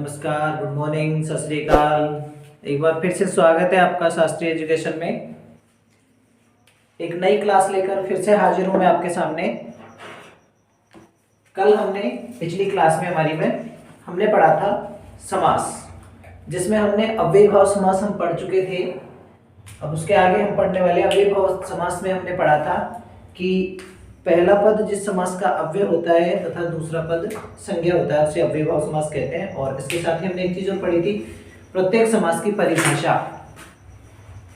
नमस्कार, good morning, सत श्री अकाल। एक बार फिर से स्वागत है आपका शास्त्रीय एजुकेशन में। एक नई क्लास लेकर फिर से हाजिर हूं मैं आपके सामने। कल हमने पिछली क्लास में हमने पढ़ा था समास, जिसमें हमने अव्ययीभाव समास हम पढ़ चुके थे। अब उसके आगे हम पढ़ने वाले अव्ययीभाव समास में हमने पढ़ा था कि पहला पद जिस समास का अव्यय होता है तथा दूसरा पद संज्ञा होता है उसे अव्ययीभाव समास कहते हैं। और इसके साथ ही हमने एक चीज और पढ़ी थी, प्रत्येक समास की परिभाषा।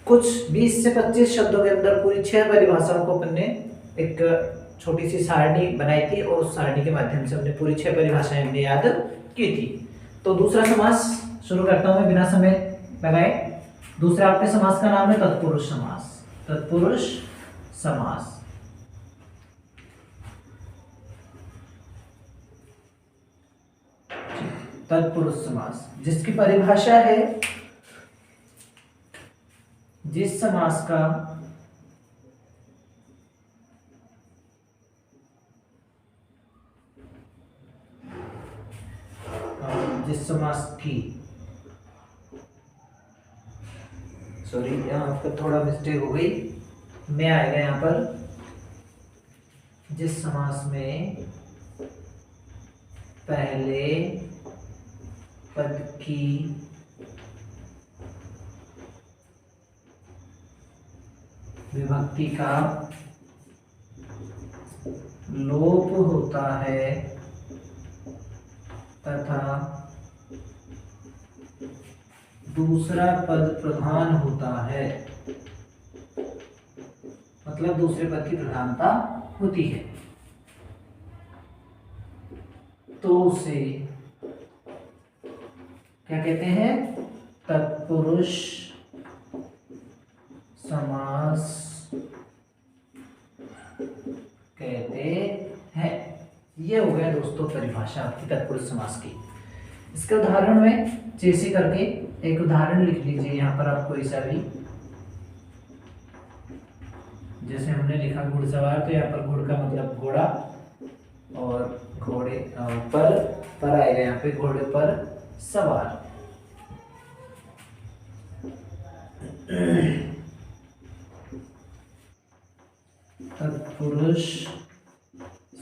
कुछ 20 से 25 शब्दों के अंदर पूरी 6 परिभाषाओं को अपन ने एक छोटी सी सारणी बनाई थी और उस सारणी के माध्यम से हमने पूरी 6 परिभाषाएं हमने याद की थी। तो दूसरा समास शुरू करता हूं मैं बिना समय लगाए। दूसरा आपके समास का नाम है तत्पुरुष समास। तत्पुरुष समास। तत्पुरुष समास जिसकी परिभाषा है जिस समास का की सॉरी यहाँ पर थोड़ा मिस्टेक हो गई, मैं आएगा यहाँ पर जिस समास में पहले पद की विभक्ति का लोप होता है तथा दूसरा पद प्रधान होता है, मतलब दूसरे पद की प्रधानता होती है, तो उसे क्या कहते हैं? तत्पुरुष समास कहते हैं। ये हो गया दोस्तों परिभाषा आपकी तत्पुरुष समास की। इसके उदाहरण में जैसे करके एक उदाहरण लिख लीजिए यहाँ पर आप कोई सा भी। जैसे हमने लिखा घुड़सवार, तो यहाँ पर घुड़ का मतलब घोड़ा और घोड़े पर आएगा यहाँ पे घोड़े पर सवार। तत्पुरुष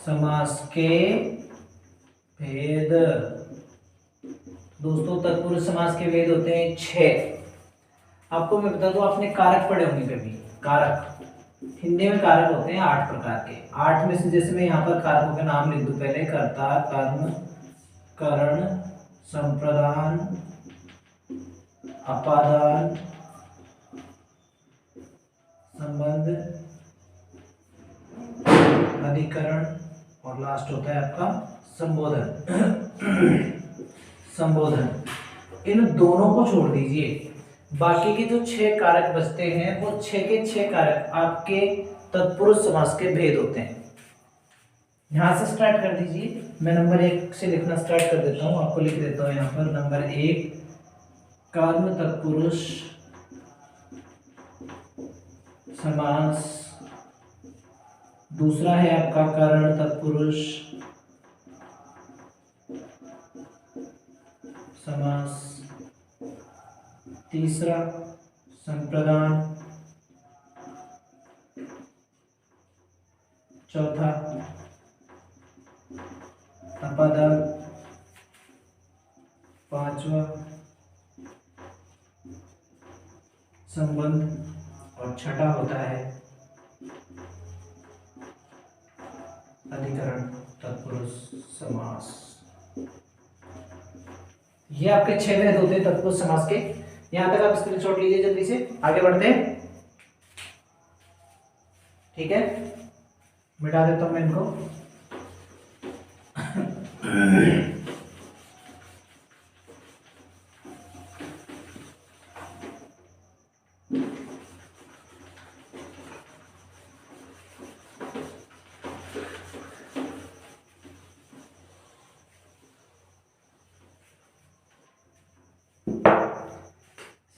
समास के भेद। दोस्तों तत्पुरुष समास के भेद होते हैं 6। आपको मैं बता दूं, आपने कारक पढ़े होंगे कभी। कारक हिंदी में कारक होते हैं 8 प्रकार के। 8 में से जैसे मैं यहाँ पर कारकों के नाम लिख दूं पहले। कर्ता, कर्म, करण, संप्रदान, अपादान, संबंध, अधिकरण और लास्ट होता है आपका संबोधन। संबोधन। इन दोनों को छोड़ दीजिए, बाकी के जो 6 कारक बचते हैं वो 6 के 6 कारक आपके तत्पुरुष समास के भेद होते हैं। यहां से स्टार्ट कर दीजिए। मैं नंबर 1 से लिखना स्टार्ट कर देता हूं, आपको लिख देता हूं यहाँ पर। नंबर 1 कर्म तत्पुरुष समास। दूसरा है आपका करण तत्पुरुष समास। तीसरा संप्रदान। चौथा अपादान। पांचवा संबंध और छठा होता है अधिकरण तत्पुरुष समास। ये आपके 6 भेद होते हैं तत्पुरुष समास के। यहां तक आप स्क्रीनशॉट लीजिए, जल्दी से आगे बढ़ते हैं। ठीक है, मिटा देता हूं मैं इनको।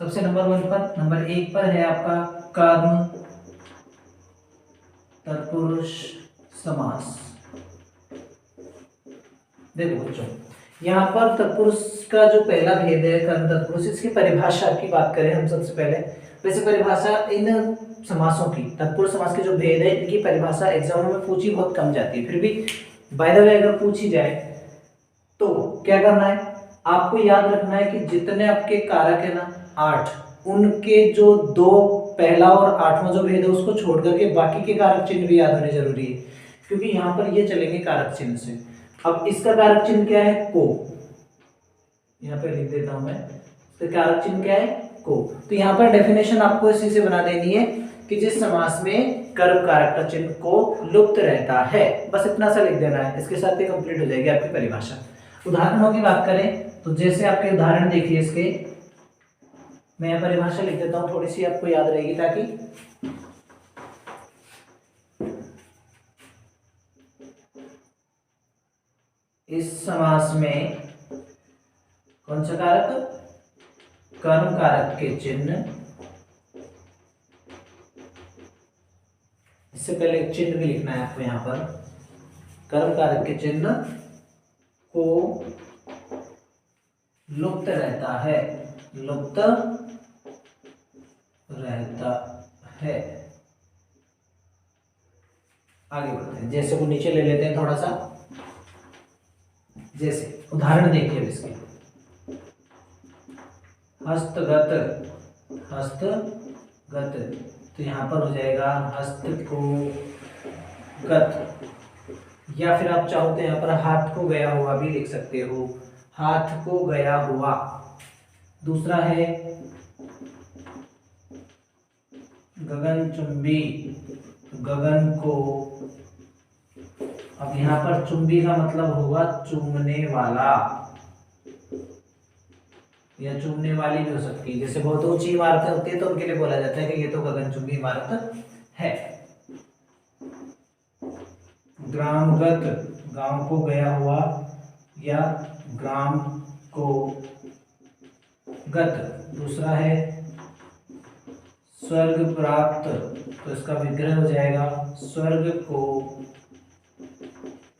सबसे नंबर 1 पर है आपका कर्म तत्पुरुष समास। देखो बच्चों, यहाँ पर तत्पुरुष का जो पहला भेद है कर्म तत्पुरुष, इसकी परिभाषा की बात करें हम सबसे पहले। वैसे परिभाषा इन समासों की, तत्पुरुष समास के जो भेद है इनकी परिभाषा एग्जाम में पूछी बहुत कम जाती है, फिर भी बाय द वे अगर पूछी जाए तो क्या करना है, आपको याद रखना है कि जितने आपके कारक है ना 8, उनके जो 2 पहला और 8वां जो भेद है उसको छोड़ करके बाकी के कारक चिन्ह भी याद होने जरूरी है, क्योंकि यहाँ पर ये चलेंगे कारक चिन्ह से। अब इसका कारक चिन्ह क्या है, को, यहाँ पे लिख देता हूं मैं, इसका कारक चिन्ह क्या है, को। तो यहाँ पर डेफिनेशन आपको इसी से बना देनी है कि जिस समास में कर्म कारक का चिन्ह को लुप्त रहता है, बस इतना सा लिख देना है, इसके साथ ही कंप्लीट हो जाएगी आपकी परिभाषा। उदाहरणों की बात करें तो जैसे आपके उदाहरण देखिए इसके, मैं यहाँ परिभाषा लिख देता हूँ, थोड़ी सी आपको याद रहेगी ताकि इस समास में कौन सा कारक, कर्म कारक के चिन्ह, इससे पहले एक चिन्ह भी लिखना है आपको यहाँ पर, कर्म कारक के चिन्ह को लुप्त रहता है, लुप्त रहता है। आगे बढ़ते हैं, जैसे वो नीचे ले लेते हैं थोड़ा सा, जैसे उदाहरण देखिए इसके, हस्तगत, हस्तगत, तो यहाँ पर हो जाएगा हस्त को गत, या फिर आप चाहो तो यहाँ पर हाथ को गया हुआ भी लिख सकते हो, हाथ को गया हुआ। दूसरा है गगनचुंबी, गगन को, अब यहाँ पर चुंबी का मतलब होगा चूमने वाला या चूमने वाली भी हो सकती है, जैसे बहुत ऊंची इमारतें होती है तो उनके लिए बोला जाता है कि ये तो गगनचुंबी इमारत है। ग्रामगत, गांव को गया हुआ या ग्राम को गत। दूसरा है स्वर्ग प्राप्त, तो इसका विग्रह हो जाएगा स्वर्ग को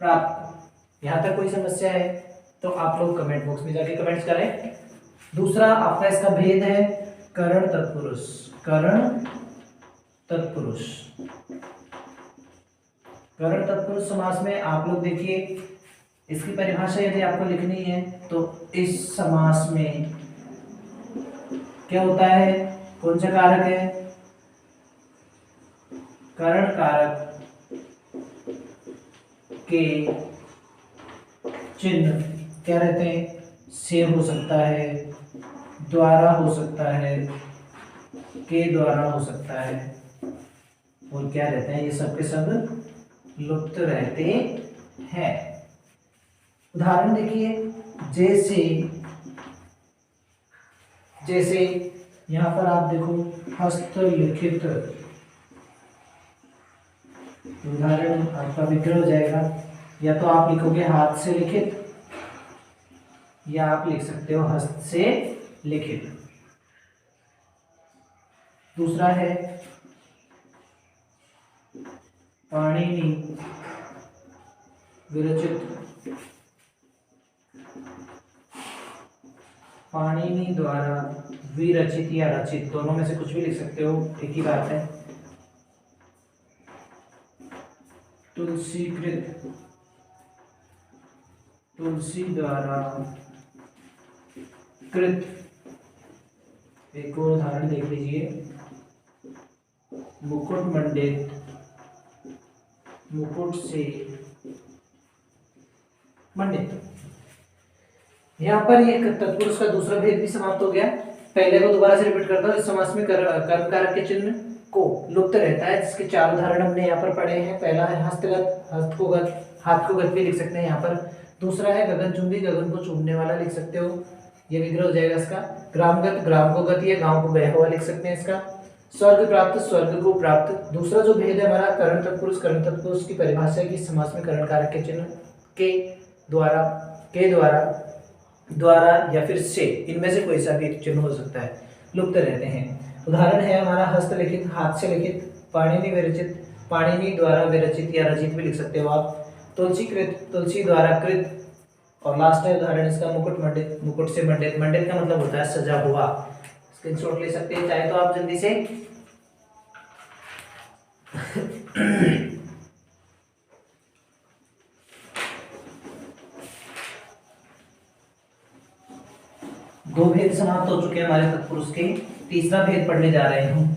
प्राप्त। यहां तक कोई समस्या है तो आप लोग कमेंट बॉक्स में जाके कमेंट्स करें। दूसरा आपका इसका भेद है करण तत्पुरुष, करण तत्पुरुष। करण तत्पुरुष समास में आप लोग देखिए, इसकी परिभाषा यदि आपको लिखनी है तो इस समास में क्या होता है, कौन सा कारक है, करण कारक के चिन्ह क्या रहते हैं, से हो सकता है, द्वारा हो सकता है, के द्वारा हो सकता है, और क्या रहते हैं, ये सब के सब लुप्त रहते हैं। उदाहरण देखिए, जैसे जैसे यहाँ पर आप देखो हस्तलिखित, उदाहरण आपका विग्रह हो जाएगा, या तो आप लिखोगे हाथ से लिखित या आप लिख सकते हो हस्त से लिखित। दूसरा है पाणिनि विरचित, पाणिनि द्वारा विरचित या रचित, दोनों में से कुछ भी लिख सकते हो, एक ही बात है। तुलसीकृत, तुलसी द्वारा कृत। एक और उदाहरण देख लीजिए, मुकुट मंडित, मुकुट से मंडित। यहाँ पर ये तत्पुरुष का दूसरा भेद भी समाप्त हो गया। पहले को दोबारा से रिपीट करता हूँ, इस समास में कर्म कारक के चिन्ह को लुप्त रहता है, जिसके 4 उदाहरण हमने यहाँ पर पढ़े हैं। पहला है हस्तगत, हस्त को गत, हाथ को गत भी लिख सकते हैं यहाँ पर। दूसरा है गगनचुंबी, गगन को चूमने वाला लिख सकते हो, ये विग्रह हो जाएगा इसका। ग्रामगत, ग्राम को गत या गांव को गया हुआ लिख सकते हैं इसका। स्वर्ग प्राप्त, स्वर्ग को प्राप्त। दूसरा जो भेद है हमारा करण तत्पुरुष, करण तत्पुरुष की परिभाषा है कि समास में करण कारक के चिन्ह के द्वारा, के द्वारा या फिर से, इनमें से कोई सा भी चिन्ह हो सकता है, लुप्त रहते हैं। उदाहरण है हमारा हस्तलिखित, हाथ से लिखित, पाणिनि विरचित, पाणिनि द्वारा विरचित या रचित भी लिख सकते हो आप। तुलसीकृत, तुलसी द्वारा कृत, और लास्ट है उदाहरण इसका मुकुट मंडित, मुकुट से मंडित, मंडित का मतलब होता है सजा हुआ। स्क्रीनशॉट ले सकते हैं चाहे तो आप जल्दी से। दो भेद समाप्त हो चुके हैं हमारे तत्पुरुष के, तीसरा भेद पढ़ने जा रहे हैं हम।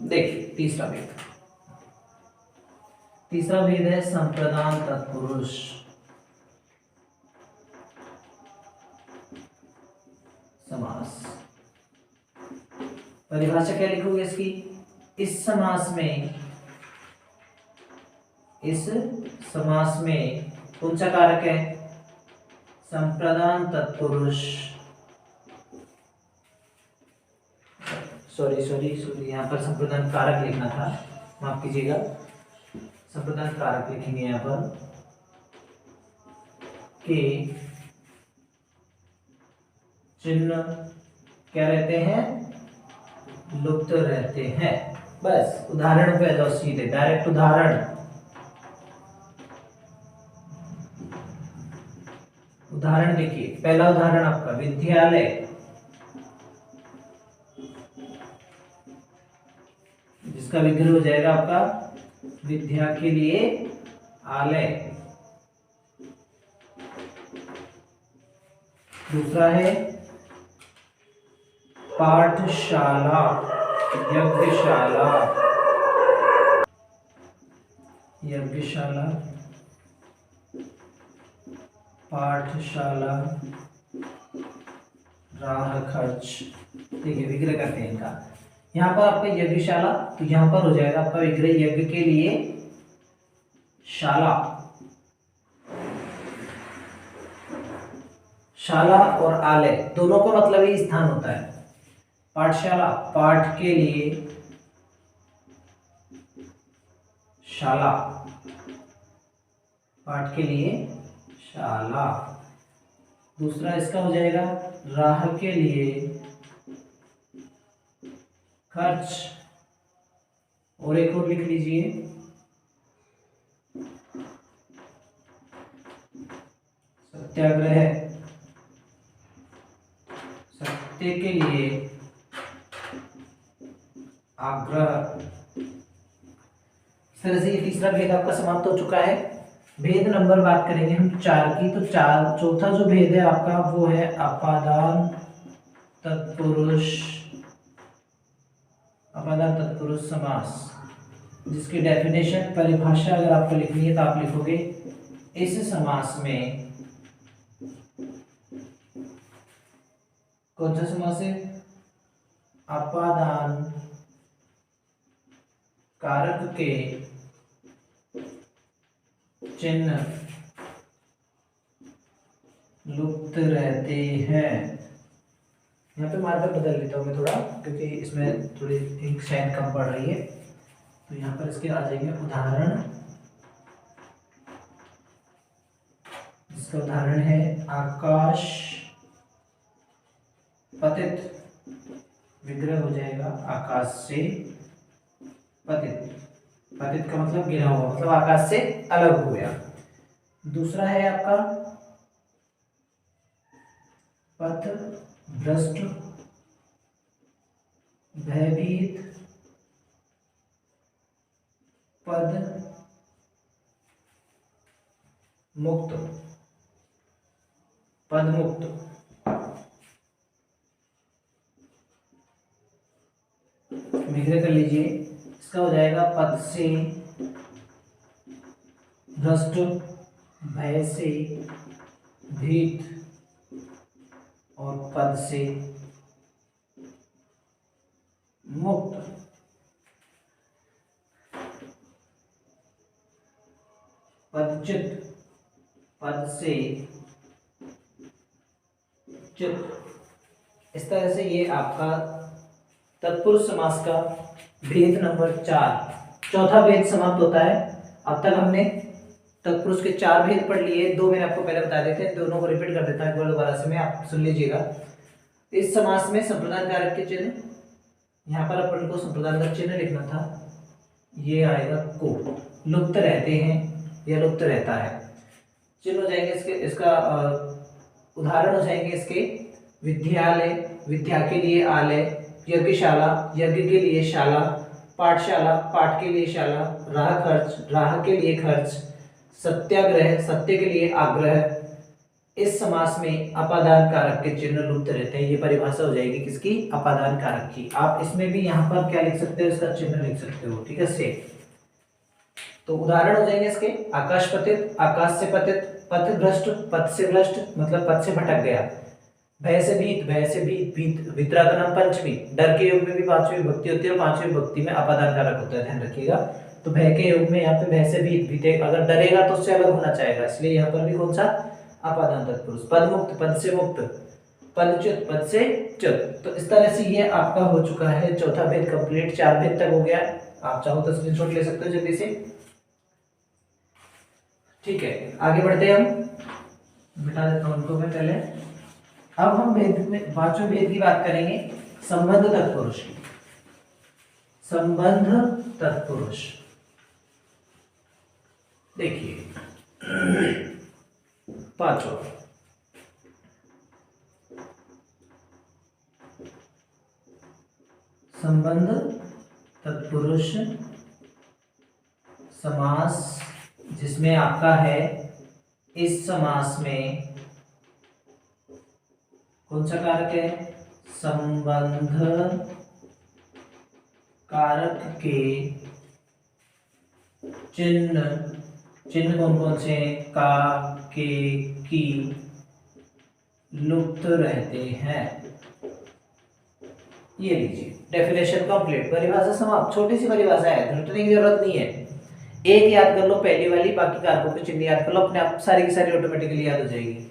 देखिए तीसरा भेद, तीसरा भेद है संप्रदान तत्पुरुष। समास, परिभाषा क्या लिखोगे इसकी? इस समास में, इस समास में कौन सा कारक है? संप्रदान तत्पुरुष। सॉरी यहाँ पर संप्रदान कारक लिखना था, माफ कीजिएगा। संप्रदान कारक लिखेंगे यहाँ पर कि चिन्ह क्या रहते हैं? लुप्त रहते हैं। बस उदाहरण पे आ जाओ सीधे, डायरेक्ट उदाहरण। उदाहरण देखिए, पहला उदाहरण आपका विद्यालय, जिसका विग्रह हो जाएगा आपका विद्या के लिए आलय। दूसरा है पाठशाला, यज्ञशाला, यज्ञशाला, पाठशाला, राह खर्च। देखिए विग्रह करते हैं इनका। यहाँ पर आपका यज्ञशाला, तो यहाँ पर हो जाएगा आपका विग्रह यज्ञ के लिए शाला। शाला और आलय दोनों का मतलब ही स्थान होता है। पाठशाला पाठ के लिए, शाला पाठ के लिए शाला। दूसरा इसका हो जाएगा राह के लिए खर्च। और एक और लिख लीजिए, सत्याग्रह, सत्य के लिए आग्रह। इस तरह से ये तीसरा भेद आपका समाप्त हो चुका है। भेद नंबर बात करेंगे हम 4 की, तो चौथा जो भेद है आपका वो है अपादान तत्पुरुष, अपादान तत्पुरुष समास, जिसकी डेफिनेशन, परिभाषा अगर आपको लिखनी है तो आप लिखोगे इस समास में कौन सा समास है? अपादान कारक के चिन्ह लुप्त रहते हैं। यहाँ पे मार्कर बदल लेता हूँ मैं थोड़ा, क्योंकि इसमें थोड़ी इंक शायद कम पड़ रही है। तो यहाँ पर इसके आ जाएंगे उदाहरण, जिसका उदाहरण है आकाश पतित। विग्रह हो जाएगा आकाश से पतित। पतित का मतलब गिरा हुआ, मतलब आकाश से अलग हो गया। दूसरा है आपका पथ भ्रष्ट, भयभीत, पद मुक्त, पद मुक्त। विग्रह कर लीजिए, इसका हो जाएगा पद से भ्रष्ट, भय से भीत और पद से मुक्त। पदचित, पद से चित। इस तरह से ये आपका तत्पुरुष समास का भेद नंबर 4, चौथा भेद समाप्त होता है। अब तक हमने तत्पुरुष के 4 भेद पढ़ लिए, 2 मैंने आपको पहले बता देते हैं, दोनों को रिपीट कर देता हूं दोबारा से, मैं आप सुन लीजिएगा। इस समास में संप्रदान कारक के चिन्ह, यहाँ पर अपन को संप्रदान का चिन्ह लिखना था, ये आएगा को, लुप्त रहते हैं या लुप्त रहता है। चिन्ह हो जाएंगे इसके, इसका उदाहरण हो जाएंगे इसके विद्यालय, विद्या के लिए आलय, यज्ञशाला, यज्ञ के लिए शाला, पाठशाला, पाठ के लिए शाला, राह खर्च, राह के लिए खर्च, सत्याग्रह, सत्य के लिए आग्रह। इस समास में अपादान कारक के चिन्ह लुप्त रहते हैं। ये परिभाषा हो जाएगी किसकी, अपादान कारक की। आप इसमें भी यहाँ पर क्या लिख सकते हो, इसका चिन्ह लिख सकते हो, ठीक है से। तो उदाहरण हो जाएंगे इसके आकाश पतित, आकाश से पतित, पथ भ्रष्ट, पथ से भ्रष्ट मतलब पथ से भटक गया, भय से भीत, भय से भीत, भीत वितरागनम पंचमी, डर के योग में भी पांचवी विभक्ति होती है और पांचवी विभक्ति में अपादान कारक होता है, ध्यान रखिएगा। तो भय के योग में यहाँ पे भय से भीत, भीत अगर डरेगा तो उससे अलग होना चाहेगा, इसलिए यहाँ पर भी कौन सा, अपादान तत्पुरुष। पद मुक्त, पद से मुक्त, पदच्युत, पद से च्युत। तो इस तरह से ये आपका हो चुका है चौथा भेद कंप्लीट, 4 भेद तक हो गया। आप चाहो तो स्क्रीनशॉट ले सकते हो जल्दी से, ठीक है। आगे बढ़ते हैं, हम मिटा देता हूं उनको मैं पहले। अब हम भेद में पांचवें भेद की बात करेंगे, संबंध तत्पुरुष की। संबंध तत्पुरुष देखिए पांचवा, संबंध तत्पुरुष समास जिसमें आपका है, इस समास में कौन सा कारक है, संबंध कारक के चिन्ह, चिन्ह कौन कौन से हैं, का, के, की लुप्त रहते हैं। ये लीजिए डेफिनेशन कंप्लीट, परिभाषा समाप्त। छोटी सी परिभाषा है, रटने की जरूरत नहीं है, एक याद कर लो पहली वाली, बाकी कारकों के चिन्ह याद कर लो, अपने आप सारी की सारी ऑटोमेटिकली याद हो जाएगी।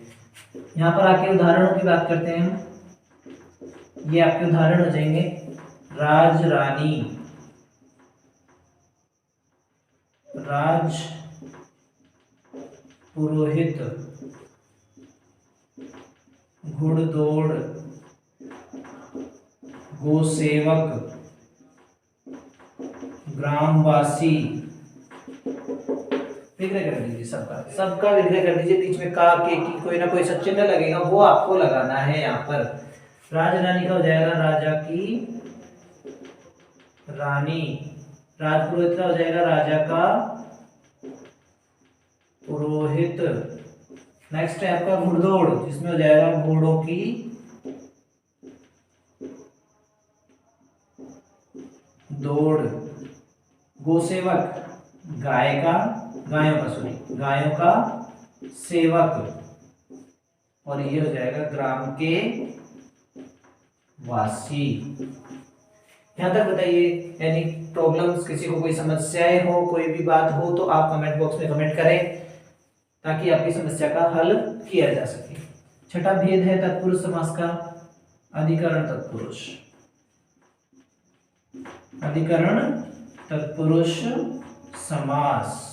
यहाँ पर आके उदाहरणों की बात करते हैं हम। ये आपके उदाहरण हो जाएंगे, राज रानी, राज पुरोहित, घुड़दौड़, गोसेवक, ग्रामवासी। विग्रह कर दीजिए सबका, सबका विग्रह कर दीजिए, बीच में का, के, की कोई ना कोई सा चिन्ह लगेगा, वो आपको लगाना है यहाँ पर। राज रानी का हो जाएगा राजा की रानी, राजपुरोहित का हो जाएगा राजा का पुरोहित। नेक्स्ट है आपका घुड़दौड़, जिसमें हो जाएगा घोड़ों की दौड़। गोसेवक, गाय का, गायों का सॉरी, गायों का सेवक। और ये हो जाएगा ग्राम के वासी। यहां तक बताइए, यानी प्रॉब्लम्स, किसी को कोई समस्याएं हो, कोई भी बात हो तो आप कमेंट बॉक्स में कमेंट करें ताकि आपकी समस्या का हल किया जा सके। छठा भेद है तत्पुरुष समास का, अधिकरण तत्पुरुष। अधिकरण तत्पुरुष समास,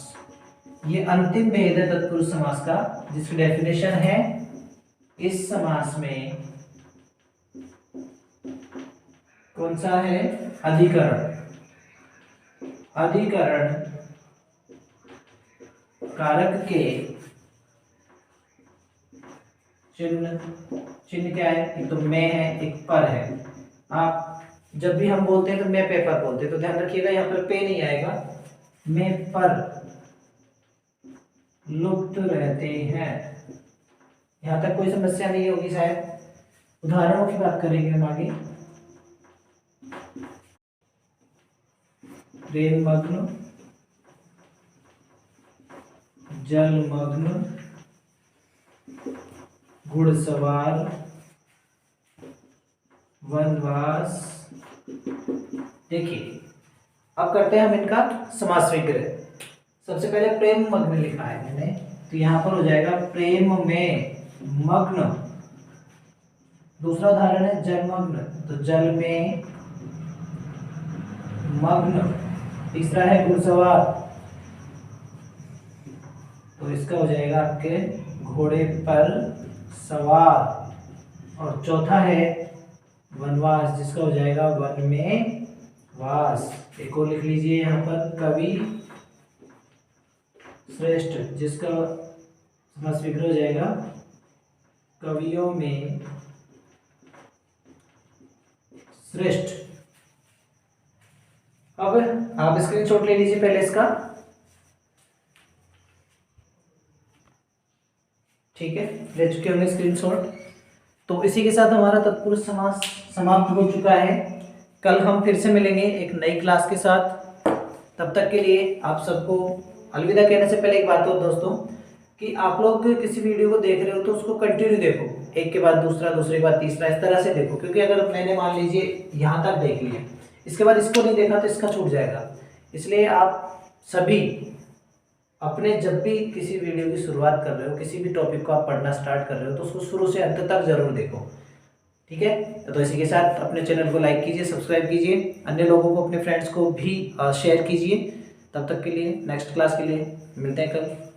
ये अंतिम भेद है तत्पुरुष समास का, जिसकी डेफिनेशन है, इस समास में कौन सा है, अधिकरण। अधिकरण कारक के चिन्ह, चिन्ह क्या है, एक तो मैं है, एक पर है। आप जब भी हम बोलते हैं तो मैं पे पर बोलते हैं, तो ध्यान रखिएगा यहाँ पर पे नहीं आएगा, मैं पर लुप्त रहते हैं। यहां तक कोई समस्या नहीं होगी शायद। उदाहरणों की बात करेंगे हम आगे। प्रेममग्न, जलमग्न, घुड़सवार, वनवास। देखिए अब करते हैं हम इनका समास विग्रह। सबसे पहले प्रेम मग्न लिखा है मैंने, तो यहां पर हो जाएगा प्रेम में मग्न। दूसरा उदाहरण है जलमग्न, तो जल में मग्न। तीसरा है घुड़सवार, तो इसका हो जाएगा आपके घोड़े पर सवार। और चौथा है वनवास, जिसका हो जाएगा वन में वास। एक और लिख लीजिए यहाँ पर कवि श्रेष्ठ, जिसका समास विग्रह हो जाएगा कवियों में श्रेष्ठ। अब आप स्क्रीनशॉट ले लीजिए पहले इसका, ठीक है, ले चुके होंगे स्क्रीनशॉट। तो इसी के साथ हमारा तत्पुरुष समास समाप्त हो चुका है। कल हम फिर से मिलेंगे एक नई क्लास के साथ। तब तक के लिए आप सबको अलविदा कहने से पहले एक बात हो दोस्तों, कि आप लोग किसी वीडियो को देख रहे हो तो उसको कंटिन्यू देखो, एक के बाद दूसरा, दूसरे के बाद तीसरा, इस तरह से देखो। क्योंकि अगर मैंने मान लीजिए यहाँ तक देख लिया, इसके बाद इसको नहीं देखा तो इसका छूट जाएगा। इसलिए आप सभी अपने जब भी किसी वीडियो की शुरुआत कर रहे हो, किसी भी टॉपिक को आप पढ़ना स्टार्ट कर रहे हो, तो उसको शुरू से अंत तक जरूर देखो, ठीक है। तो इसी के साथ अपने चैनल को लाइक कीजिए, सब्सक्राइब कीजिए, अन्य लोगों को, अपने फ्रेंड्स को भी शेयर कीजिए। तब तक के लिए नेक्स्ट क्लास के लिए मिलते हैं कल।